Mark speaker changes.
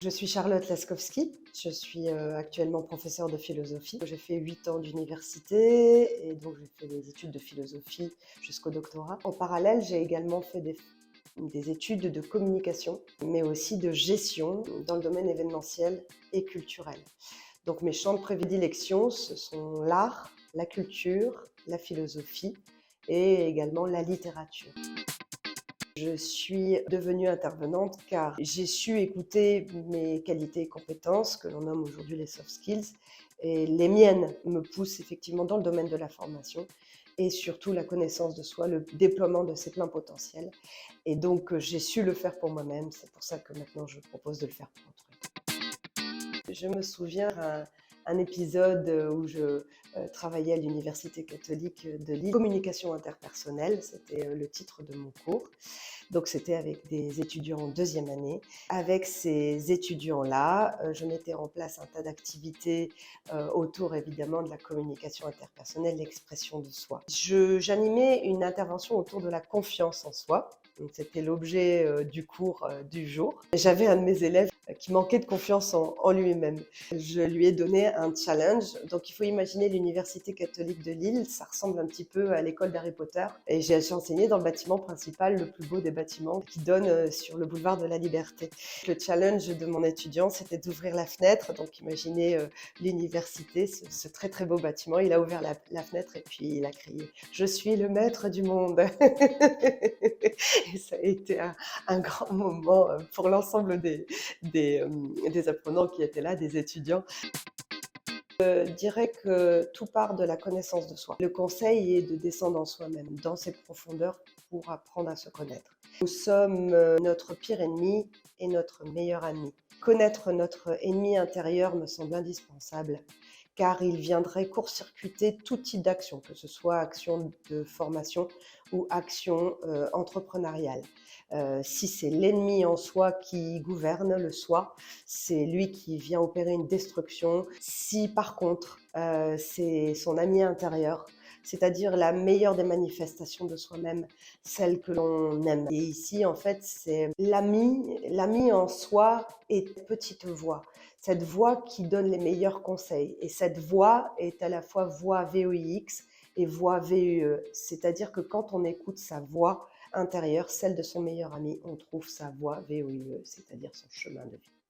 Speaker 1: Je suis Charlotte Laskowski, je suis actuellement professeure de philosophie. J'ai fait 8 ans d'université et donc j'ai fait des études de philosophie jusqu'au doctorat. En parallèle, j'ai également fait des études de communication, mais aussi de gestion dans le domaine événementiel et culturel. Donc mes champs de prédilection, ce sont l'art, la culture, la philosophie et également la littérature. Je suis devenue intervenante car j'ai su écouter mes qualités et compétences, que l'on nomme aujourd'hui les soft skills, et les miennes me poussent effectivement dans le domaine de la formation et surtout la connaissance de soi, le déploiement de ses pleins potentiels. Et donc j'ai su le faire pour moi-même, c'est pour ça que maintenant je propose de le faire pour autrui. Je me souviens un épisode où je travaillais à l'Université catholique de Lille. Communication interpersonnelle, c'était le titre de mon cours. Donc c'était avec des étudiants en deuxième année. Avec ces étudiants-là, je mettais en place un tas d'activités autour évidemment de la communication interpersonnelle, l'expression de soi. J'animais une intervention autour de la confiance en soi. Donc, c'était l'objet du cours du jour. J'avais un de mes élèves qui manquait de confiance en lui-même. Je lui ai donné un challenge. Donc il faut imaginer l'Université catholique de Lille, ça ressemble un petit peu à l'école d'Harry Potter. Et j'ai enseigné dans le bâtiment principal, le plus beau des bâtiments, qui donne sur le boulevard de la Liberté. Le challenge de mon étudiant, c'était d'ouvrir la fenêtre. Donc imaginez l'université, ce très très beau bâtiment. Il a ouvert la fenêtre et puis il a crié « Je suis le maître du monde !» Et ça a été un grand moment pour l'ensemble des apprenants qui étaient là, des étudiants. Je dirais que tout part de la connaissance de soi. Le conseil est de descendre en soi-même, dans ses profondeurs, pour apprendre à se connaître. Nous sommes notre pire ennemi et notre meilleur ami. Connaître notre ennemi intérieur me semble indispensable, car il viendrait court-circuiter tout type d'action, que ce soit action de formation ou action entrepreneuriale. Si c'est l'ennemi en soi qui gouverne le soi, c'est lui qui vient opérer une destruction. Si par contre, c'est son ami intérieur, c'est-à-dire la meilleure des manifestations de soi-même, celle que l'on aime. Et ici, en fait, c'est l'ami en soi est une petite voix. Cette voix qui donne les meilleurs conseils. Et cette voix est à la fois voix VOIX et voix VUE. C'est-à-dire que quand on écoute sa voix intérieure, celle de son meilleur ami, on trouve sa voie VOIE, c'est-à-dire son chemin de vie.